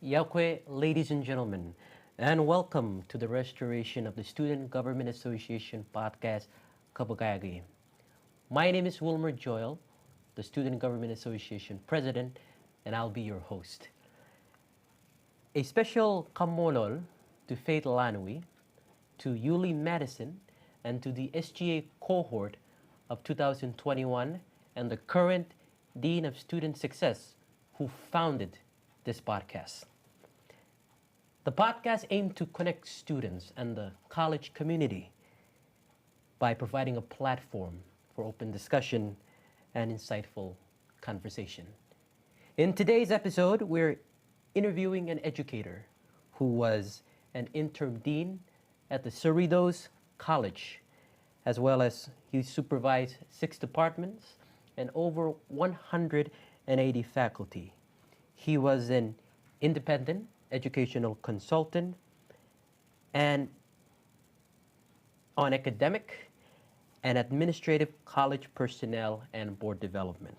Yakwe, ladies and gentlemen, and welcome to the restoration of the Student Government Association podcast, Kabagagi. My name is Wilmer Joel, the Student Government Association President, and I'll be your host. A special kamolol to Faith Lanui, to Yuli Madison, and to the SGA cohort of 2021 and the current Dean of Student Success who founded this podcast. The podcast aimed to connect students and the college community by providing a platform for open discussion and insightful conversation. In today's episode, we're interviewing an educator who was an interim dean at the Cerritos College, as well as he supervised 6 departments and over 180 faculty. He was an independent educational consultant and on academic and administrative college personnel and board development.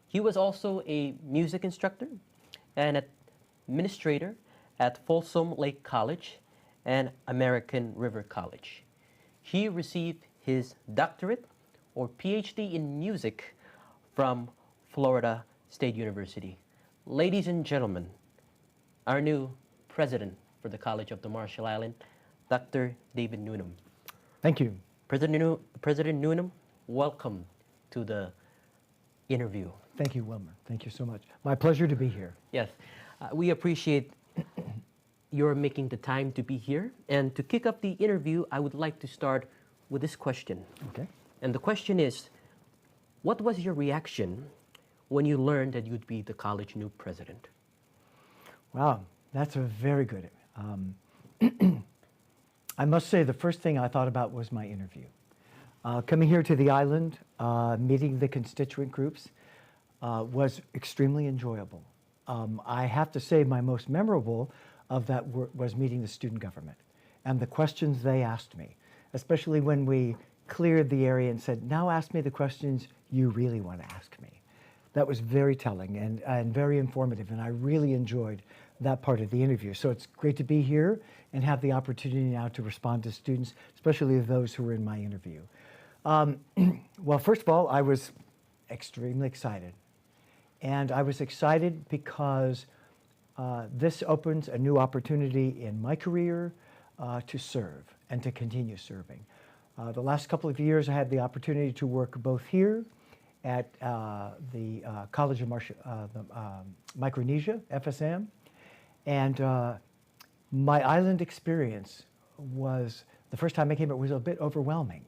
He was also a music instructor and administrator at Folsom Lake College and American River College. He received his doctorate or PhD in music from Florida State University. Ladies and gentlemen, our new president for the College of the Marshall Islands, Dr. David Noonan. Thank you. President Noonan, welcome to the interview. Thank you, Wilmer. Thank you so much. My pleasure to be here. Yes, we appreciate your making the time to be here. And to kick up the interview, I would like to start with this question. Okay. And the question is, what was your reaction when you learned that you'd be the college new president? Wow, that's a very good. I must say the first thing I thought about was my interview. Coming here to the island, meeting the constituent groups was extremely enjoyable. I have to say my most memorable of that was meeting the student government and the questions they asked me, especially when we cleared the area and said, now ask me the questions you really want to ask me. That was very telling and very informative, and I really enjoyed that part of the interview. So it's great to be here and have the opportunity now to respond to students, especially those who were in my interview. Well, first of all, I was extremely excited. And I was excited because this opens a new opportunity in my career to serve and to continue serving. The last couple of years, I had the opportunity to work both here at the College of Micronesia, FSM, and my island experience was, the first time I came, it was a bit overwhelming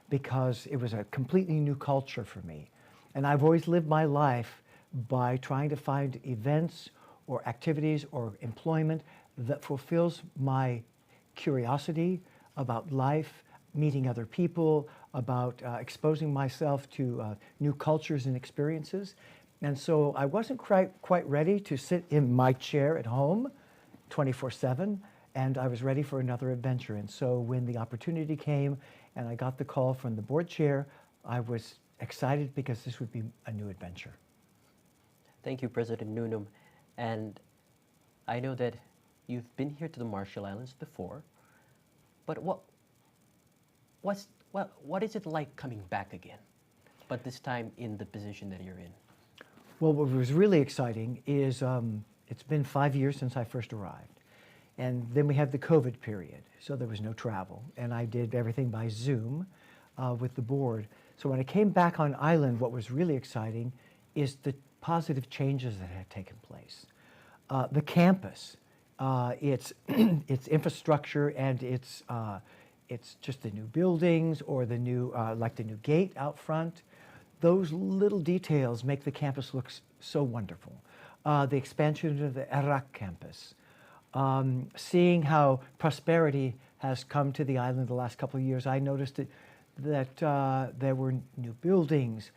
because it was a completely new culture for me. And I've always lived my life by trying to find events or activities or employment that fulfills my curiosity about life, meeting other people, about exposing myself to new cultures and experiences. And so I wasn't quite ready to sit in my chair at home 24/7, and I was ready for another adventure. And so when the opportunity came and I got the call from the board chair, I was excited because this would be a new adventure. Thank you, President Noonan. And I know that you've been here to the Marshall Islands before, but what is it like coming back again, but this time in the position that you're in? Well, what was really exciting is it's been 5 years since I first arrived. And then we had the COVID period, so there was no travel. And I did everything by Zoom with the board. So when I came back on island, what was really exciting is the positive changes that had taken place. The campus, its its infrastructure and its just the new buildings or the new like the new gate out front. Those little details make the campus look so wonderful. The expansion of the Iraq campus, seeing how prosperity has come to the island the last couple of years, I noticed that there were new buildings,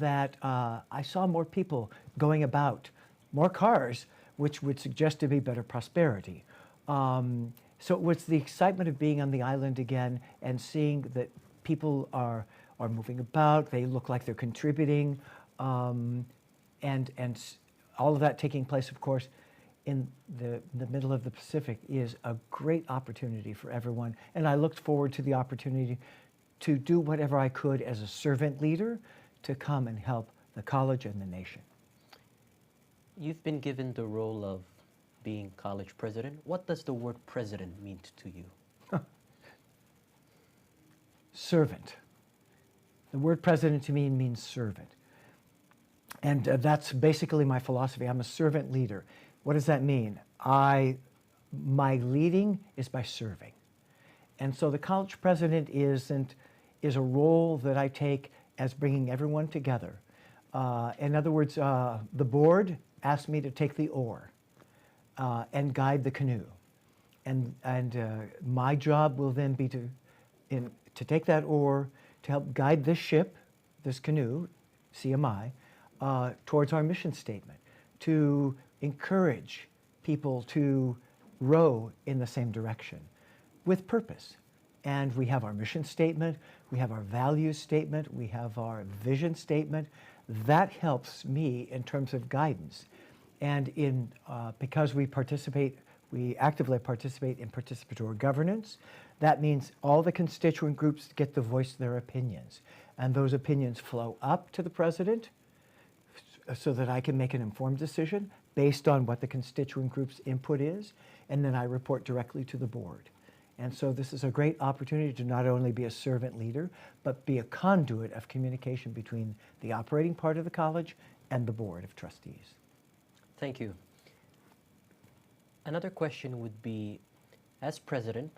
that I saw more people going about, more cars, which would suggest to be better prosperity. So it was the excitement of being on the island again and seeing that people are moving about, they look like they're contributing, and all of that taking place, of course, in the middle of the Pacific is a great opportunity for everyone. And I looked forward to the opportunity to do whatever I could as a servant leader to come and help the college and the nation. You've been given the role of being college president. What does the word president mean to you? Servant. The word president to me means servant. And that's basically my philosophy. I'm a servant leader. What does that mean? My leading is by serving. And so the college president is a role that I take as bringing everyone together. In other words, the board asked me to take the oar and guide the canoe. And my job will then be to take that oar, to help guide this ship, this canoe, CMI, towards our mission statement, to encourage people to row in the same direction with purpose. And we have our mission statement, we have our values statement, we have our vision statement. That helps me in terms of guidance. And because we actively participate in participatory governance, that means all the constituent groups get to voice their opinions. And those opinions flow up to the president so that I can make an informed decision based on what the constituent group's input is, and then I report directly to the board. And so this is a great opportunity to not only be a servant leader, but be a conduit of communication between the operating part of the college and the board of trustees. Thank you. Another question would be, as president,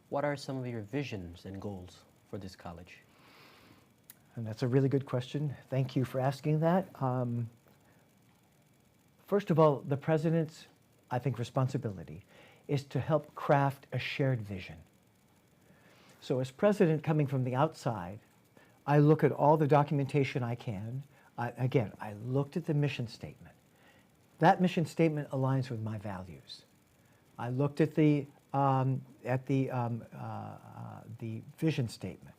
what are some of your visions and goals for this college? And that's a really good question. Thank you for asking that. First of all, the president's, I think, responsibility is to help craft a shared vision. So as president coming from the outside, I look at all the documentation I can. I looked at the mission statement. That mission statement aligns with my values. I looked at the vision statement.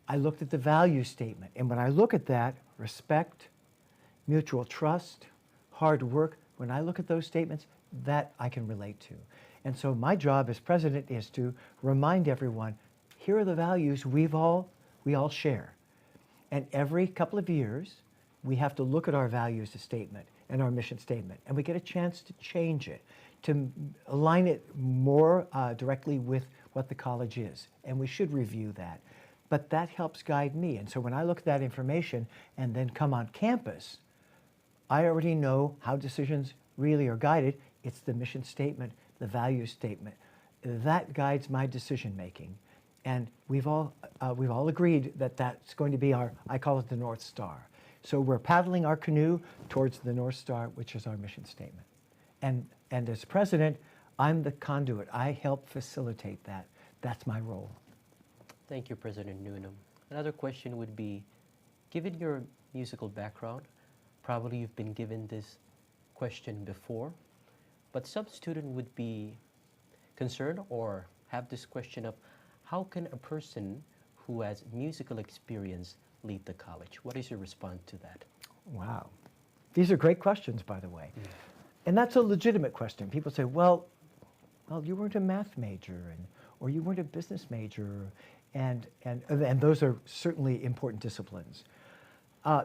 I looked at the value statement. And when I look at that, respect, mutual trust, hard work, when I look at those statements, that I can relate to. And so my job as president is to remind everyone, here are the values we all share. And every couple of years, we have to look at our values statement and our mission statement, and we get a chance to change it, to align it more directly with what the college is. And we should review that. But that helps guide me. And so when I look at that information and then come on campus, I already know how decisions really are guided. It's the mission statement, the value statement. That guides my decision making. And we've all agreed that that's going to be I call it the North Star. So we're paddling our canoe towards the North Star, which is our mission statement. And as president, I'm the conduit. I help facilitate that. That's my role. Thank you, President Newnham. Another question would be, given your musical background, probably you've been given this question before, but some student would be concerned or have this question of, how can a person who has musical experience lead the college? What is your response to that? Wow. These are great questions, by the way. Yeah. And that's a legitimate question. People say, well, you weren't a math major, or you weren't a business major, and those are certainly important disciplines.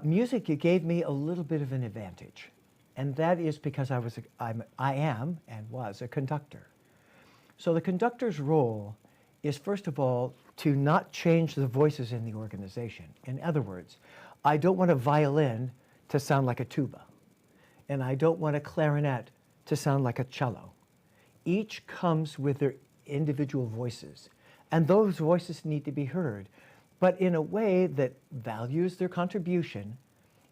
Music, it gave me a little bit of an advantage, and that is because I am and was a conductor. So the conductor's role is, first of all, to not change the voices in the organization. In other words, I don't want a violin to sound like a tuba, and I don't want a clarinet to sound like a cello. Each comes with their individual voices, and those voices need to be heard, but in a way that values their contribution.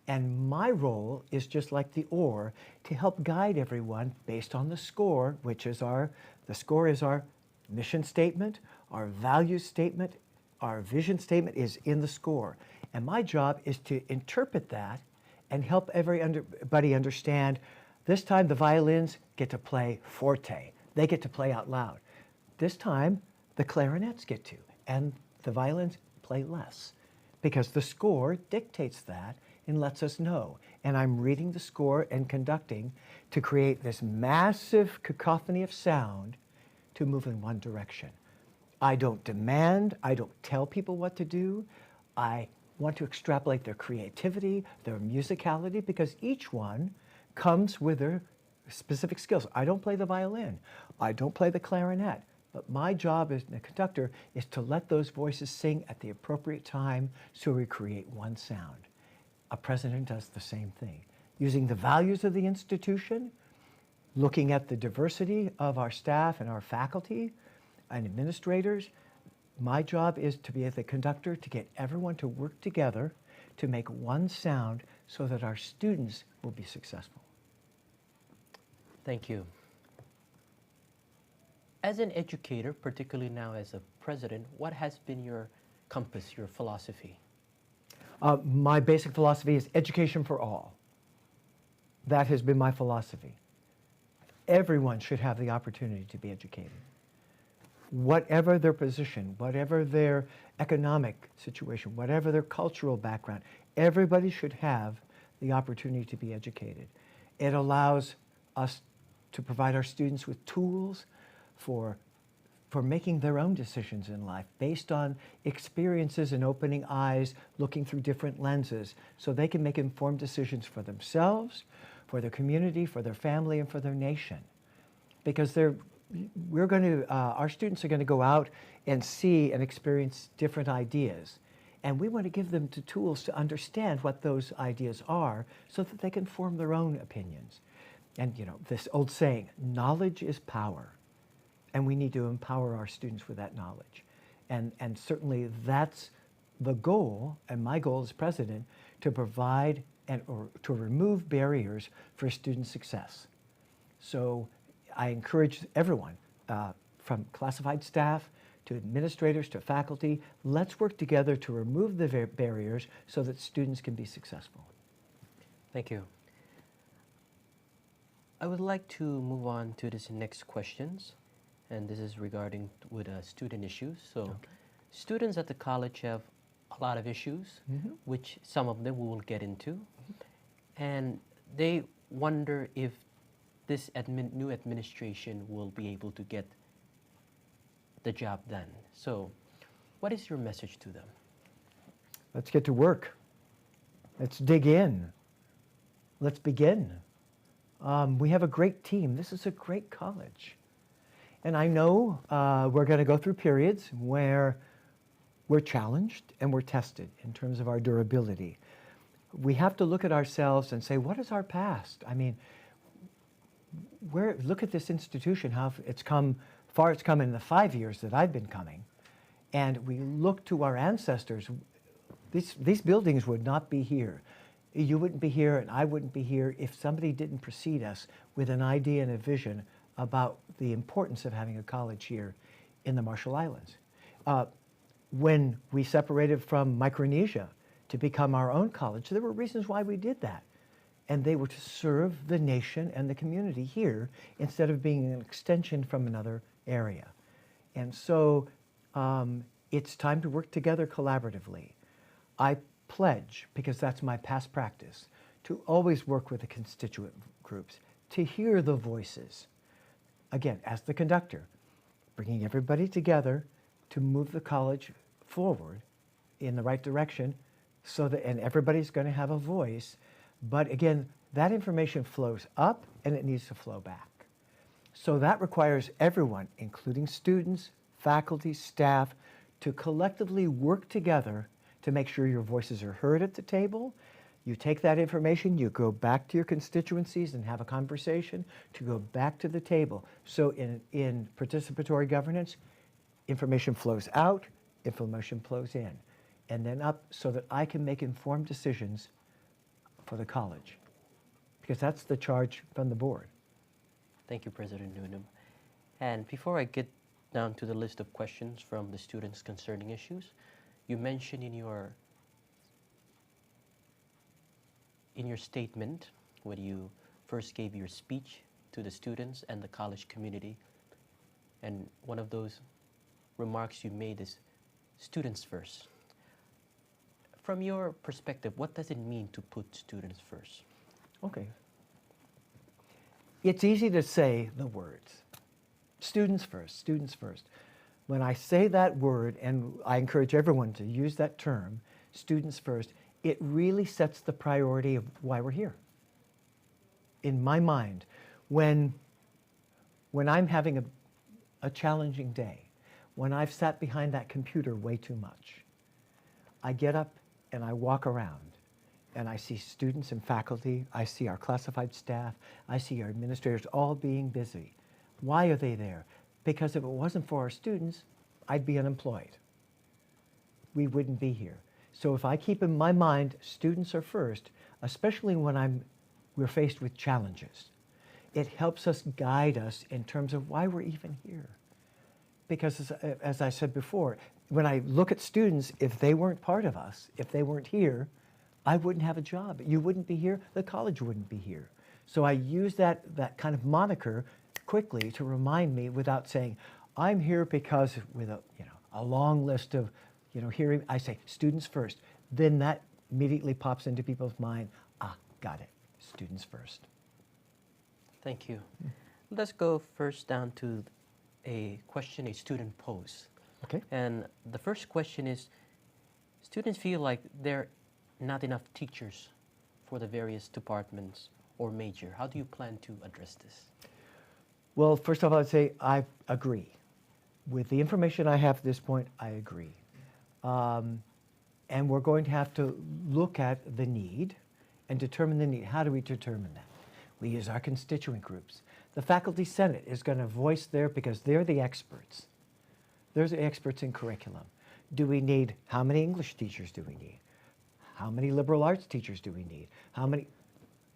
And my role is just like the oar, to help guide everyone based on the score, which is the score is our mission statement, our value statement, our vision statement is in the score. And my job is to interpret that and help everybody understand, this time the violins get to play forte. They get to play out loud. This time the clarinets get to, and the violins play less, because the score dictates that and lets us know. And I'm reading the score and conducting to create this massive cacophony of sound to move in one direction. I don't demand, I don't tell people what to do. I want to extrapolate their creativity, their musicality, because each one comes with their specific skills. I don't play the violin, I don't play the clarinet, but my job as a conductor is to let those voices sing at the appropriate time so we create one sound. A president does the same thing, using the values of the institution, looking at the diversity of our staff and our faculty and administrators. My job is to be as a conductor to get everyone to work together to make one sound so that our students will be successful. Thank you. As an educator, particularly now as a president, what has been your compass, your philosophy? My basic philosophy is education for all. That has been my philosophy. Everyone should have the opportunity to be educated. Whatever their position, whatever their economic situation, whatever their cultural background, everybody should have the opportunity to be educated. It allows us to provide our students with tools for making their own decisions in life based on experiences and opening eyes, looking through different lenses, so they can make informed decisions for themselves, for their community, for their family, and for their nation. Because our students are going to go out and see and experience different ideas. And we want to give them the tools to understand what those ideas are so that they can form their own opinions. And this old saying, knowledge is power. And we need to empower our students with that knowledge. And certainly that's the goal, and my goal as president, to provide or to remove barriers for student success. So I encourage everyone, from classified staff to administrators to faculty, let's work together to remove the barriers so that students can be successful. Thank you. I would like to move on to this next questions, and this is regarding with student issues. So, okay. Students at the college have a lot of issues, which some of them we will get into, and they wonder if this new administration will be able to get the job done. So, what is your message to them? Let's get to work. Let's dig in. Let's begin. We have a great team. This is a great college. And I know we're going to go through periods where we're challenged and we're tested in terms of our durability. We have to look at ourselves and say, what is our past? I mean, look at this institution, how far it's come in the 5 years that I've been coming. And we look to our ancestors. These buildings would not be here. You wouldn't be here and I wouldn't be here if somebody didn't precede us with an idea and a vision about the importance of having a college here in the Marshall Islands. When we separated from Micronesia to become our own college, there were reasons why we did that. And they were to serve the nation and the community here instead of being an extension from another area. And so it's time to work together collaboratively. I pledge, because that's my past practice, to always work with the constituent groups, to hear the voices. Again, as the conductor, bringing everybody together to move the college forward in the right direction, and everybody's going to have a voice. But again, that information flows up and it needs to flow back. So that requires everyone, including students, faculty, staff, to collectively work together to make sure your voices are heard at the table. You take that information, you go back to your constituencies and have a conversation to go back to the table. So in participatory governance, information flows out, information flows in, and then up so that I can make informed decisions for the college, because that's the charge from the board. Thank you, President Noonan. And before I get down to the list of questions from the students concerning issues, you mentioned in your statement when you first gave your speech to the students and the college community, and one of those remarks you made is students first. From your perspective, what does it mean to put students first? Okay. It's easy to say the words, students first, students first. When I say that word, and I encourage everyone to use that term, students first, it really sets the priority of why we're here. In my mind, when I'm having a challenging day, when I've sat behind that computer way too much, I get up and I walk around and I see students and faculty, I see our classified staff, I see our administrators all being busy. Why are they there? Because if it wasn't for our students, I'd be unemployed. We wouldn't be here. So if I keep in my mind students are first, especially when we're faced with challenges, it helps us guide us in terms of why we're even here. Because as I said before, when I look at students, if they weren't part of us, if they weren't here, I wouldn't have a job. You wouldn't be here, the college wouldn't be here. So I use that kind of moniker quickly to remind me without saying, I'm here because with a long list of hearing, I say students first. Then that immediately pops into people's mind, got it, students first. Thank you. Let's go first down to a question a student posed. Okay. And the first question is, students feel like there are not enough teachers for the various departments or major. How do you plan to address this? Well, first of all, I'd say I agree. With the information I have at this point, I agree. And we're going to have to look at the need and determine the need. How do we determine that? We use our constituent groups. The Faculty Senate is going to voice there because they're the experts. They're the experts in curriculum. Do we need, how many English teachers do we need? How many liberal arts teachers do we need?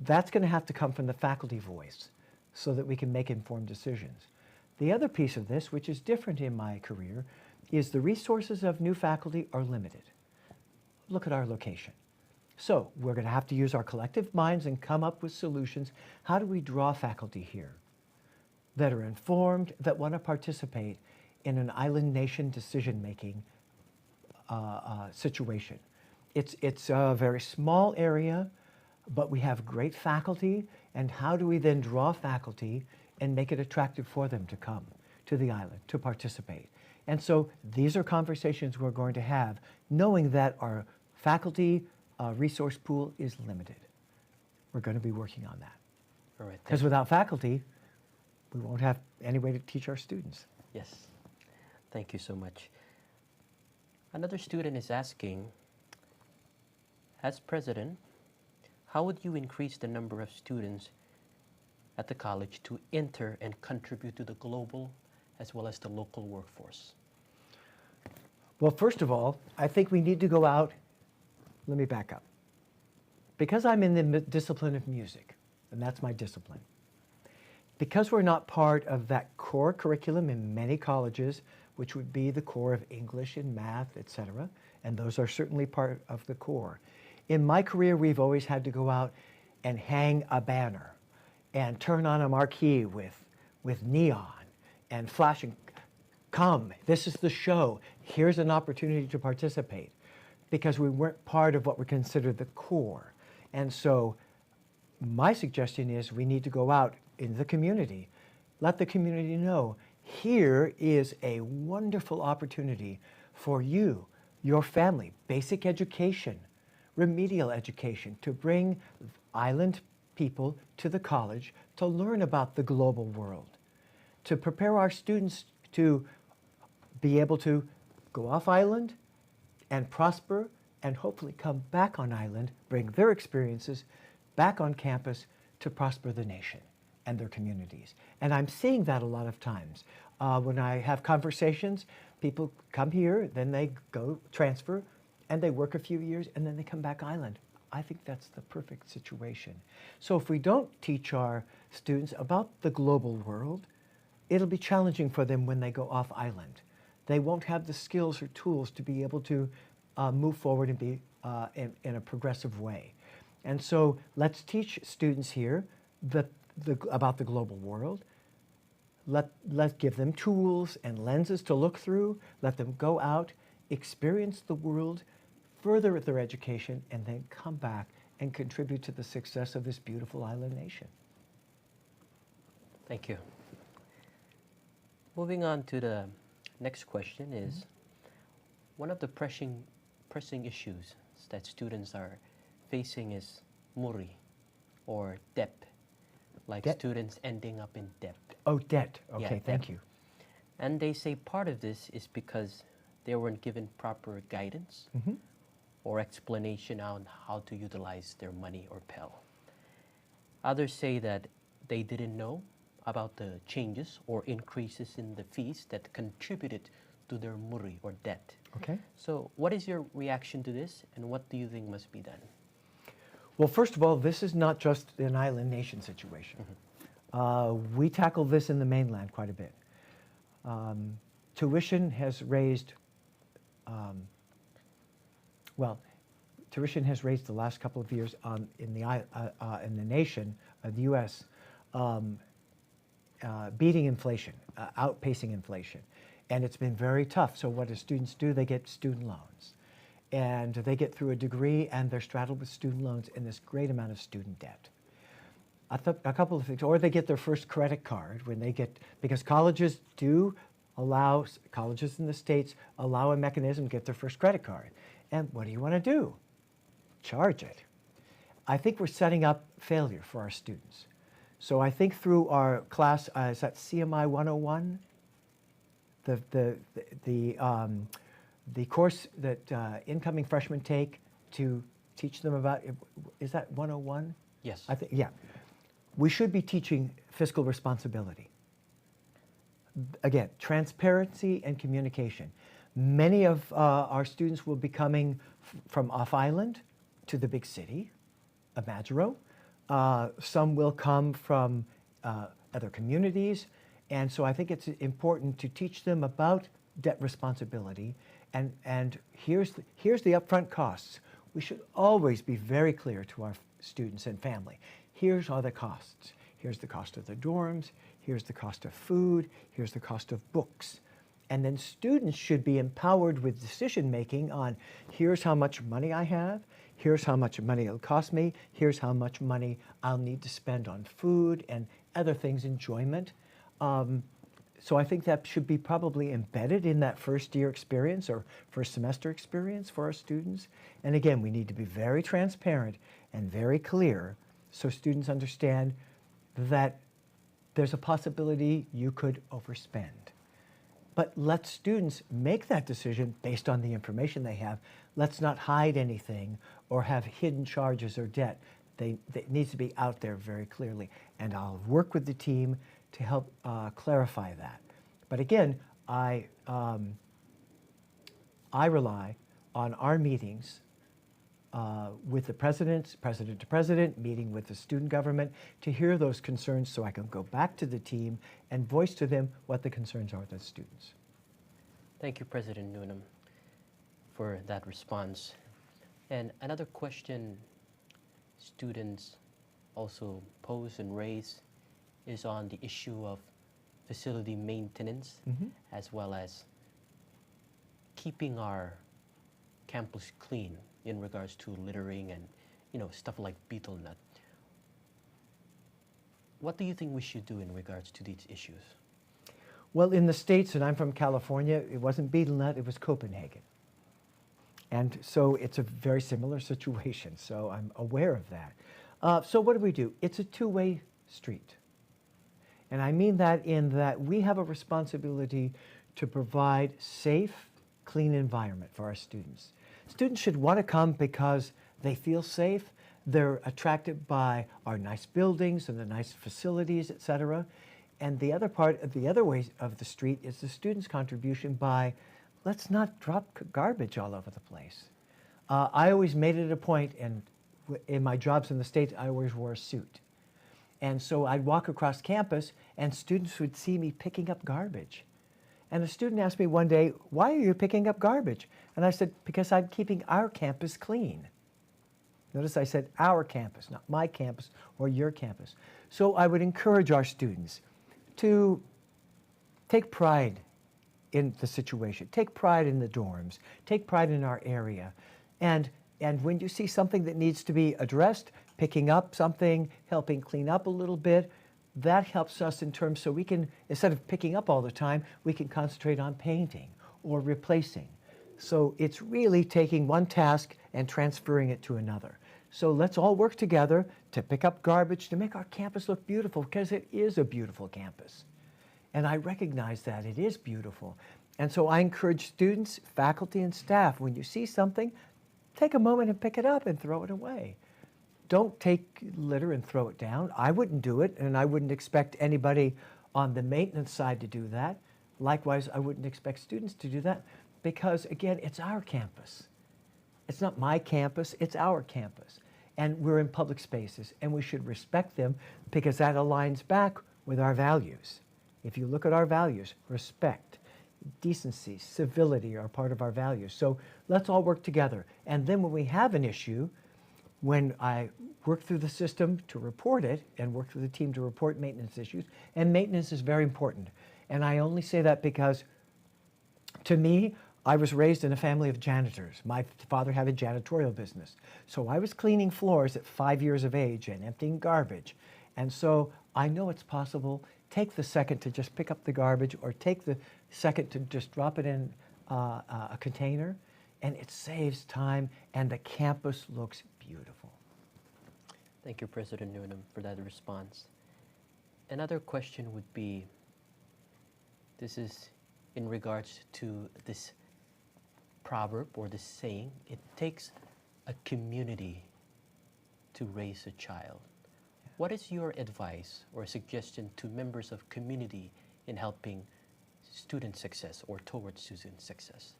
That's going to have to come from the faculty voice so that we can make informed decisions. The other piece of this, which is different in my career, is the resources of new faculty are limited. Look at our location. So we're going to have to use our collective minds and come up with solutions. How do we draw faculty here that are informed, that want to participate in an island nation decision-making situation? It's a very small area, but we have great faculty, and how do we then draw faculty and make it attractive for them to come to the island, to participate? And so these are conversations we're going to have, knowing that our faculty resource pool is limited. We're going to be working on that. All right. Because without faculty, we won't have any way to teach our students. Yes. Thank you so much. Another student is asking, as president, how would you increase the number of students at the college to enter and contribute to the global as well as the local workforce? Well, first of all, I think we need to go out. Let me back up. Because I'm in the discipline of music, and that's my discipline, because we're not part of that core curriculum in many colleges, which would be the core of English and math, etc., and those are certainly part of the core. In my career, we've always had to go out and hang a banner and turn on a marquee with neon and flashing, come, this is the show, here's an opportunity to participate, because we weren't part of what we consider the core. And so my suggestion is we need to go out in the community, let the community know, here is a wonderful opportunity for you, your family, basic education, remedial education, to bring island people to the college to learn about the global world, to prepare our students to be able to go off island and prosper and hopefully come back on island, bring their experiences back on campus to prosper the nation and their communities. And I'm seeing that a lot of times. When I have conversations, people come here, then they go transfer, and they work a few years, and then they come back island. I think that's the perfect situation. So if we don't teach our students about the global world, it'll be challenging for them when they go off island. They won't have the skills or tools to be able to move forward and be in a progressive way. And so let's teach students here about the global world. Let's give them tools and lenses to look through. Let them go out, experience the world, further their education, and then come back and contribute to the success of this beautiful island nation. Thank you. Moving on to the next question is one of the pressing issues that students are facing is muri or debt, like Debt? students ending up in debt. Oh, debt. Yeah, Okay, thank you. And they say part of this is because they weren't given proper guidance Mhm. or explanation on how to utilize their money or Pell. Others say that they didn't know about the changes or increases in the fees that contributed to their muri or debt. Okay. So, what is your reaction to this, and what do you think must be done? Well, first of all, this is not just an island nation situation. We tackle this in the mainland quite a bit. Tuition has raised, well, tuition has raised the last couple of years in the nation, the U.S., beating inflation, outpacing inflation. And it's been very tough. So what do students do? They get student loans. And they get through a degree, and they're straddled with student loans and this great amount of student debt. A couple of things, or they get their first credit card when they get, because colleges do allow, colleges in the States allow a mechanism to get their first credit card. And what do you want to do? Charge it. I think we're setting up failure for our students. So I think through our class, is that CMI 101? The course that incoming freshmen take to teach them about, is that 101? Yes. I think, yeah. We should be teaching fiscal responsibility. Again, transparency and communication. Many of our students will be coming from off-island to the big city of Majuro. Some will come from other communities. And so I think it's important to teach them about debt responsibility. And here's the upfront costs. We should always be very clear to our students and family. Here's all the costs. Here's the cost of the dorms. Here's the cost of food. Here's the cost of books. And then students should be empowered with decision making on here's how much money I have. Here's how much money it'll cost me. Here's how much money I'll need to spend on food and other things, enjoyment. So I think that should be probably embedded in that first year experience or first semester experience for our students. And again, we need to be very transparent and very clear so students understand that there's a possibility you could overspend. But let students make that decision based on the information they have. Let's not hide anything or have hidden charges or debt. It needs to be out there very clearly. And I'll work with the team to help clarify that. But again, I rely on our meetings with the president to president, meeting with the student government to hear those concerns so I can go back to the team and voice to them what the concerns are of the students. Thank you, President Noonan, for that response. And another question students also pose and raise is on the issue of facility maintenance, as well as keeping our campus clean in regards to littering and stuff like beetle nut. What do you think we should do in regards to these issues? Well, in the States, and I'm from California, it wasn't beetle nut, it was Copenhagen. And so it's a very similar situation, so I'm aware of that. So what do? It's a two-way street. And I mean that in that we have a responsibility to provide safe, clean environment for our students. Students should want to come because they feel safe. They're attracted by our nice buildings and the nice facilities, et cetera. And the other part, the other way of the street is the students' contribution by let's not drop garbage all over the place. I always made it a point, and in my jobs in the States, I always wore a suit. And so I'd walk across campus, and students would see me picking up garbage. And a student asked me one day, why are you picking up garbage? And I said, because I'm keeping our campus clean. Notice I said our campus, not my campus or your campus. So I would encourage our students to take pride in the situation, take pride in the dorms, take pride in our area. And when you see something that needs to be addressed, picking up something, helping clean up a little bit, that helps us in terms so we can, instead of picking up all the time, we can concentrate on painting or replacing. So it's really taking one task and transferring it to another. So let's all work together to pick up garbage to make our campus look beautiful, because it is a beautiful campus. And I recognize that it is beautiful. And so I encourage students, faculty, and staff, when you see something, take a moment and pick it up and throw it away. Don't take litter and throw it down. I wouldn't do it, and I wouldn't expect anybody on the maintenance side to do that. Likewise, I wouldn't expect students to do that, because again, it's our campus. It's not my campus, it's our campus. And we're in public spaces, and we should respect them, because that aligns back with our values. If you look at our values, respect, decency, civility are part of our values. So let's all work together. And then when we have an issue, when I work through the system to report it and work through the team to report maintenance issues, and maintenance is very important. And I only say that because, to me, I was raised in a family of janitors. My father had a janitorial business. So I was cleaning floors at 5 years of age and emptying garbage. And so I know it's possible. Take the second to just pick up the garbage, or take the second to just drop it in a container, and it saves time, and the campus looks beautiful. Thank you, President Noonan, for that response. Another question would be, this is in regards to this proverb or this saying, it takes a community to raise a child. What is your advice or suggestion to members of community in helping student success or towards student success?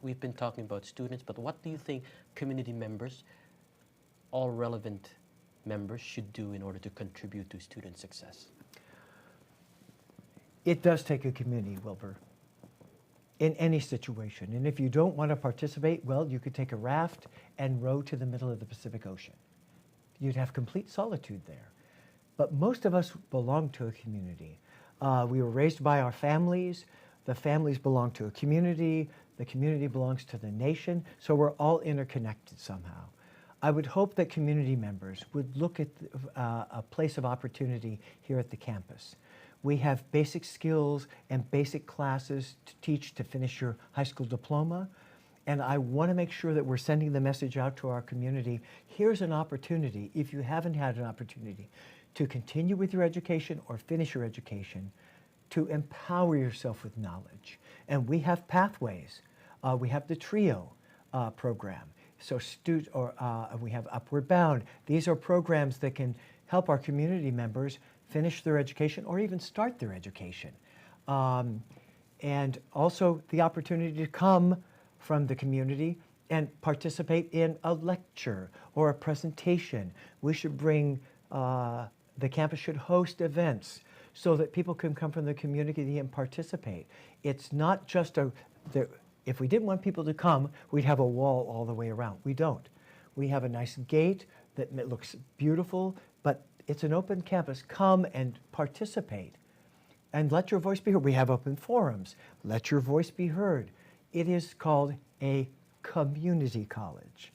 We've been talking about students, but what do you think community members, all relevant members, should do in order to contribute to student success? It does take a community, Wilbur, in any situation. And if you don't want to participate, well, you could take a raft and row to the middle of the Pacific Ocean. You'd have complete solitude there. But most of us belong to a community. We were raised by our families. The families belong to a community. The community belongs to the nation. So we're all interconnected somehow. I would hope that community members would look at a place of opportunity here at the campus. We have basic skills and basic classes to teach to finish your high school diploma. And I want to make sure that we're sending the message out to our community. Here's an opportunity, if you haven't had an opportunity, to continue with your education or finish your education, to empower yourself with knowledge. And we have pathways. We have the TRIO program. So we have Upward Bound. These are programs that can help our community members finish their education or even start their education. And also the opportunity to come from the community and participate in a lecture or a presentation. We should bring, the campus should host events so that people can come from the community and participate. It's not just if we didn't want people to come, we'd have a wall all the way around. We don't. We have a nice gate that looks beautiful, but it's an open campus. Come and participate and let your voice be heard. We have open forums. Let your voice be heard. It is called a community college.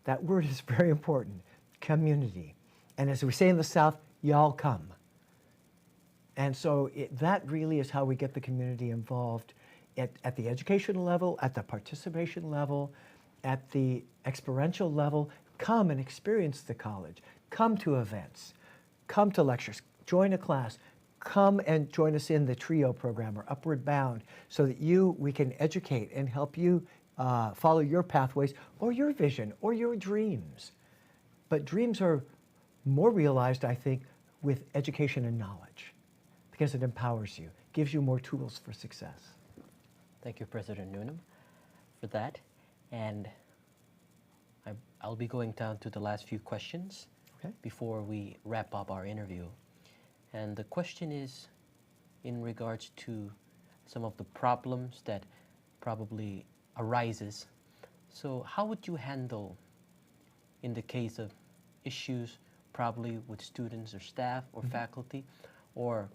That word is very important, community. And as we say in the South, y'all come. And so that really is how we get the community involved at the educational level, at the participation level, at the experiential level. Come and experience the college. Come to events. Come to lectures. Join a class. Come and join us in the TRIO program or Upward Bound so that we can educate and help you follow your pathways or your vision or your dreams. But dreams are more realized, I think, with education and knowledge because it empowers you, gives you more tools for success. Thank you, President Noonan, for that. And I'll be going down to the last few questions before we wrap up our interview. And the question is in regards to some of the problems that probably arises. So how would you handle in the case of issues probably with students or staff or faculty, or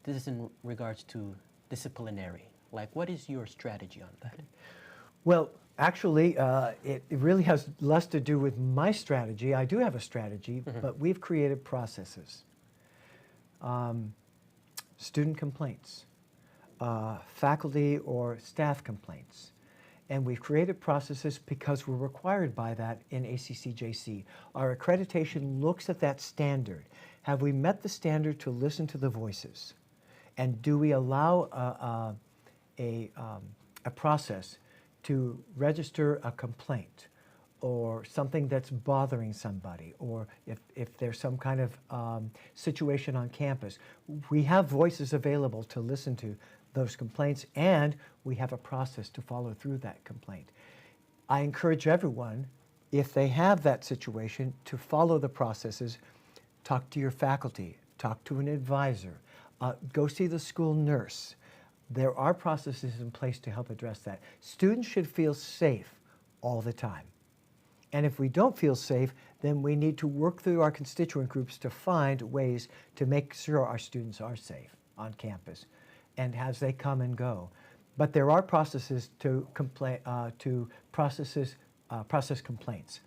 this is in regards to disciplinary? Like, what is your strategy on that? Well, actually, it really has less to do with my strategy. I do have a strategy, but we've created processes. student complaints, faculty or staff complaints. And we've created processes because we're required by that in ACCJC. Our accreditation looks at that standard. Have we met the standard to listen to the voices? And do we allow a process to register a complaint or something that's bothering somebody, or if there's some kind of situation on campus? We have voices available to listen to those complaints, and we have a process to follow through that complaint. I encourage everyone, if they have that situation, to follow the processes. Talk to your faculty, talk to an advisor, go see the school nurse. There are processes in place to help address that. Students should feel safe all the time. And if we don't feel safe, then we need to work through our constituent groups to find ways to make sure our students are safe on campus and as they come and go. But there are processes to process complaints.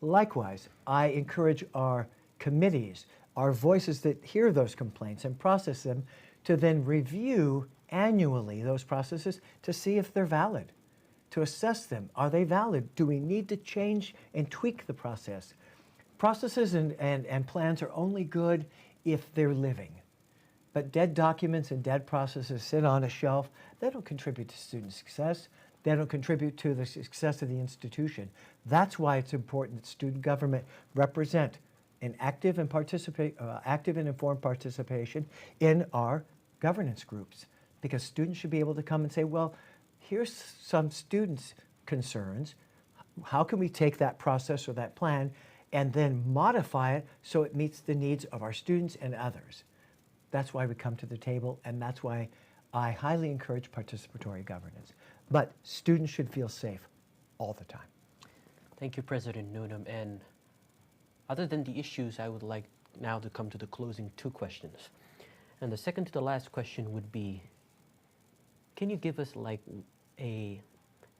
Likewise, I encourage our committees, our voices that hear those complaints and process them, to then review annually those processes to see if they're valid, to assess them. Are they valid? Do we need to change and tweak the process? Processes and plans are only good if they're living. But dead documents and dead processes sit on a shelf. They don't contribute to student success. They don't contribute to the success of the institution. That's why it's important that student government represent an active and informed participation in our governance groups, because students should be able to come and say, well, here's some students' concerns. How can we take that process or that plan and then modify it so it meets the needs of our students and others? That's why we come to the table, and that's why I highly encourage participatory governance. But students should feel safe all the time. Thank you, President Noonan. And other than the issues, I would like now to come to the closing two questions. And the second to the last question would be, can you give us like a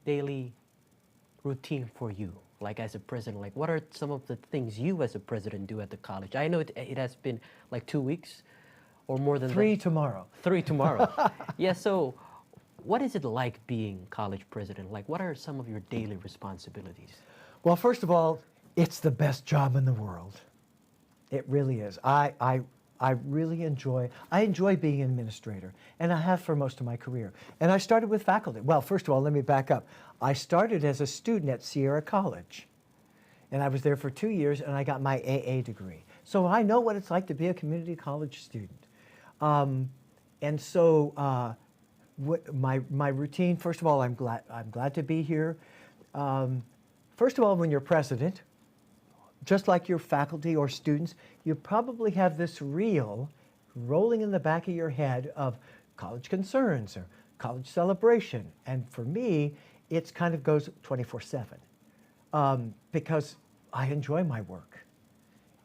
daily routine for you, like as a president? Like, what are some of the things you as a president do at the college? I know it has been like 2 weeks or more than Three that. tomorrow. 3 tomorrow. Yeah, so what is it like being college president? Like, what are some of your daily responsibilities? Well, first of all, it's the best job in the world. It really is. I really enjoy being an administrator, and I have for most of my career. And I started with faculty. Well, first of all, let me back up. I started as a student at Sierra College, and I was there for 2 years, and I got my AA degree. So I know what it's like to be a community college student. And so my routine, first of all, I'm glad to be here. First of all, when you're president, just like your faculty or students, you probably have this reel rolling in the back of your head of college concerns or college celebration. And for me, it kind of goes 24/7 because I enjoy my work.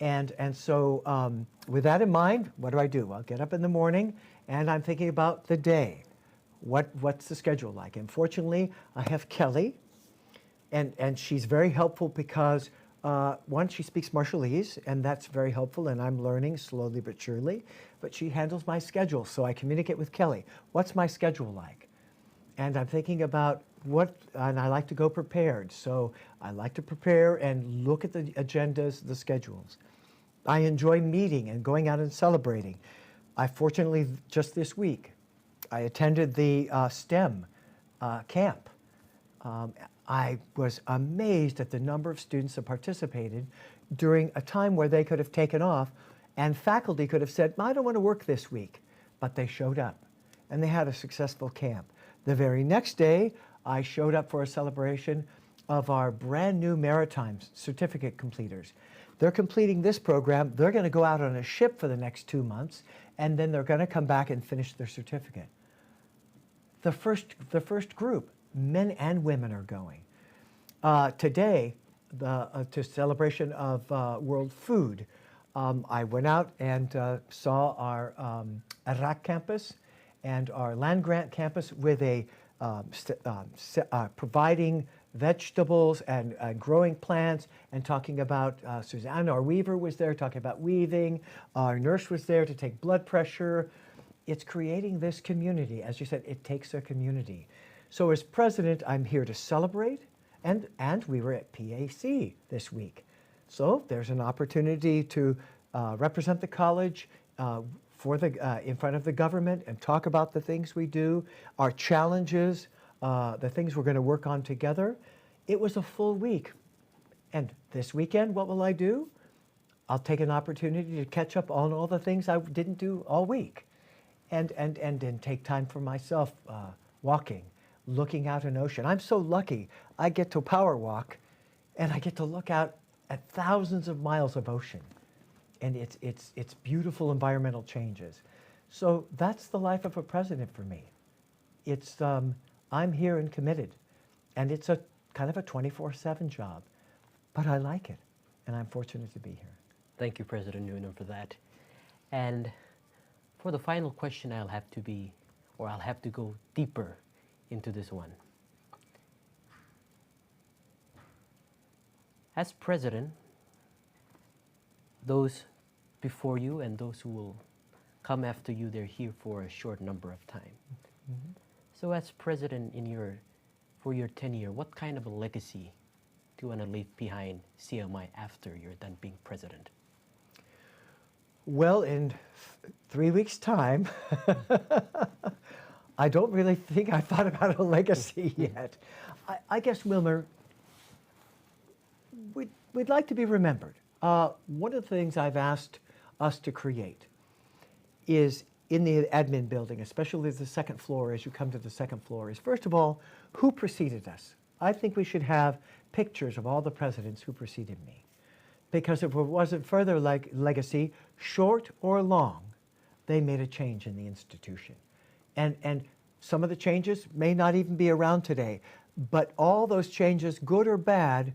And so with that in mind, what do? I'll get up in the morning and I'm thinking about the day. What's the schedule like? And fortunately, I have Kelly, and she's very helpful because one, she speaks Marshallese, and that's very helpful, and I'm learning slowly but surely. But she handles my schedule, so I communicate with Kelly. What's my schedule like? And I'm thinking about and I like to go prepared, so I like to prepare and look at the agendas, the schedules. I enjoy meeting and going out and celebrating. I fortunately, just this week, I attended the STEM camp. I was amazed at the number of students that participated during a time where they could have taken off, and faculty could have said, I don't want to work this week, but they showed up, and they had a successful camp. The very next day, I showed up for a celebration of our brand new maritime certificate completers. They're completing this program. They're going to go out on a ship for the next 2 months, and then they're going to come back and finish their certificate. The first group, men and women, are going. Today, to celebration of World Food, I went out and saw our Iraq campus and our land grant campus with providing vegetables and growing plants and talking about, Susanna, our weaver, was there talking about weaving. Our nurse was there to take blood pressure. It's creating this community. As you said, it takes a community. So as president, I'm here to celebrate, and we were at PAC this week. So there's an opportunity to represent the college in front of the government and talk about the things we do, our challenges, the things we're going to work on together. It was a full week. And this weekend, what will I do? I'll take an opportunity to catch up on all the things I didn't do all week. And take time for myself, walking, looking out an ocean. I'm so lucky. I get to power walk, and I get to look out at thousands of miles of ocean. And it's beautiful environmental changes. So that's the life of a president for me. It's I'm here and committed, and it's a kind of a 24/7 job, but I like it, and I'm fortunate to be here. Thank you, President Noonan, for that. And for the final question, I'll have to go deeper into this one. As president, those before you and those who will come after you, they're here for a short number of time. Mm-hmm. So as president for your tenure, what kind of a legacy do you want to leave behind CMI after you're done being president? Well, in 3 weeks' time, I don't really think I thought about a legacy yet. I guess, Wilmer, we'd like to be remembered. One of the things I've asked us to create is in the admin building, especially the second floor, as you come to the second floor, is first of all, who preceded us? I think we should have pictures of all the presidents who preceded me. Because if it wasn't further legacy, short or long, they made a change in the institution. And some of the changes may not even be around today, but all those changes, good or bad,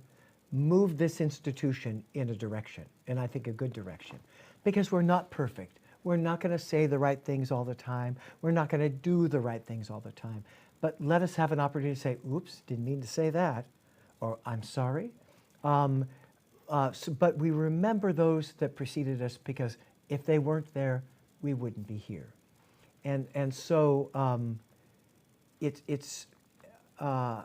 moved this institution in a direction, and I think a good direction. Because we're not perfect. We're not going to say the right things all the time. We're not going to do the right things all the time. But let us have an opportunity to say, oops, didn't mean to say that, or I'm sorry. But we remember those that preceded us, because if they weren't there, we wouldn't be here. And so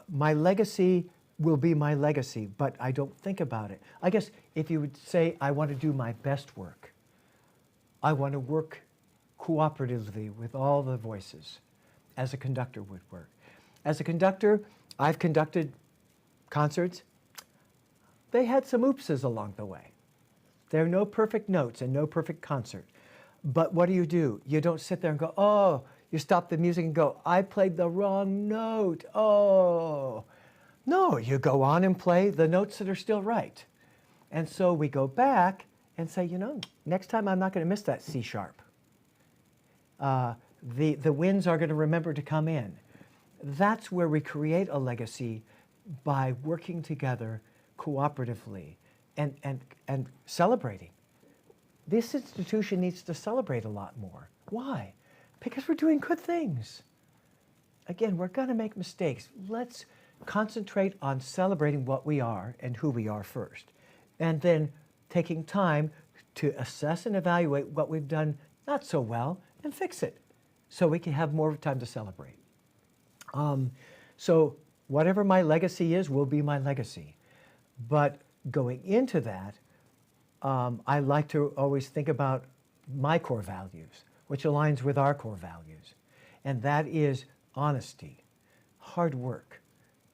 my legacy will be my legacy, but I don't think about it. I guess if you would say, I want to do my best work, I want to work cooperatively with all the voices, as a conductor would work. As a conductor, I've conducted concerts. They had some oopses along the way. There are no perfect notes and no perfect concert. But what do? You don't sit there and go, oh, you stop the music and go, I played the wrong note, oh. No, you go on and play the notes that are still right. And so we go back and say, next time I'm not going to miss that C sharp. The winds are going to remember to come in. That's where we create a legacy, by working together cooperatively and celebrating. This institution needs to celebrate a lot more. Why? Because we're doing good things. Again, we're going to make mistakes. Let's concentrate on celebrating what we are and who we are first, and then taking time to assess and evaluate what we've done not so well and fix it, so we can have more time to celebrate. So whatever my legacy is will be my legacy. But going into that, I like to always think about my core values, which aligns with our core values. And that is honesty, hard work,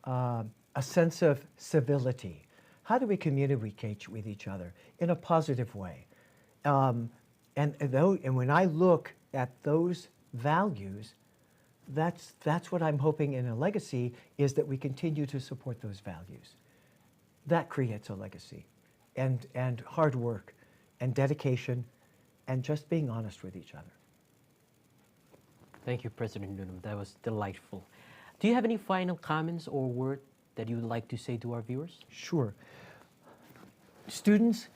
a sense of civility. How do we communicate with each other in a positive way? And when I look at those values, that's what I'm hoping in a legacy, is that we continue to support those values. That creates a legacy, and hard work, and dedication, and just being honest with each other. Thank you, President Noonan. That was delightful. Do you have any final comments or word that you would like to say to our viewers? Sure. Students,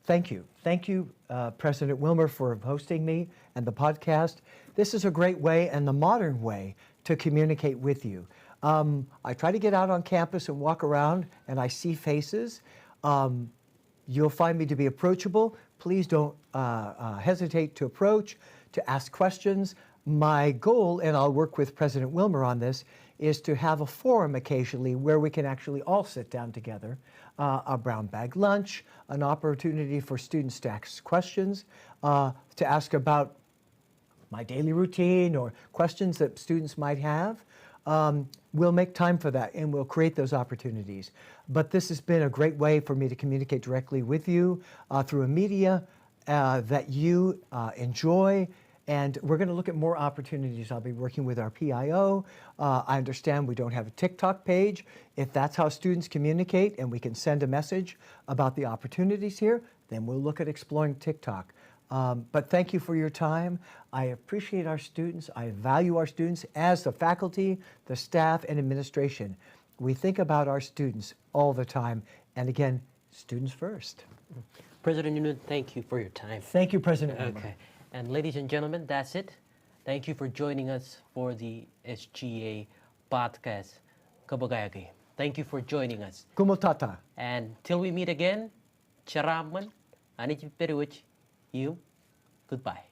thank you. Thank you, President Wilmer, for hosting me and the podcast. This is a great way, and the modern way, to communicate with you. I try to get out on campus and walk around, and I see faces. You'll find me to be approachable. Please don't hesitate to approach, to ask questions. My goal, and I'll work with President Wilmer on this, is to have a forum occasionally where we can actually all sit down together, a brown bag lunch, an opportunity for students to ask questions, to ask about my daily routine or questions that students might have. We'll make time for that and we'll create those opportunities. But this has been a great way for me to communicate directly with you through a media that you enjoy. And we're going to look at more opportunities. I'll be working with our PIO. I understand we don't have a TikTok page. If that's how students communicate and we can send a message about the opportunities here, then we'll look at exploring TikTok. But thank you for your time. I appreciate our students. I value our students as the faculty, the staff, and administration. We think about our students all the time. And again, students first. President Yunun, thank you for your time. Thank you, President Wilmer. Okay. And ladies and gentlemen, that's it. Thank you for joining us for the SGA podcast, Kabagayagi. Thank you for joining us. Kumultata. And till we meet again, Charaman, Anich Peruich, you, goodbye.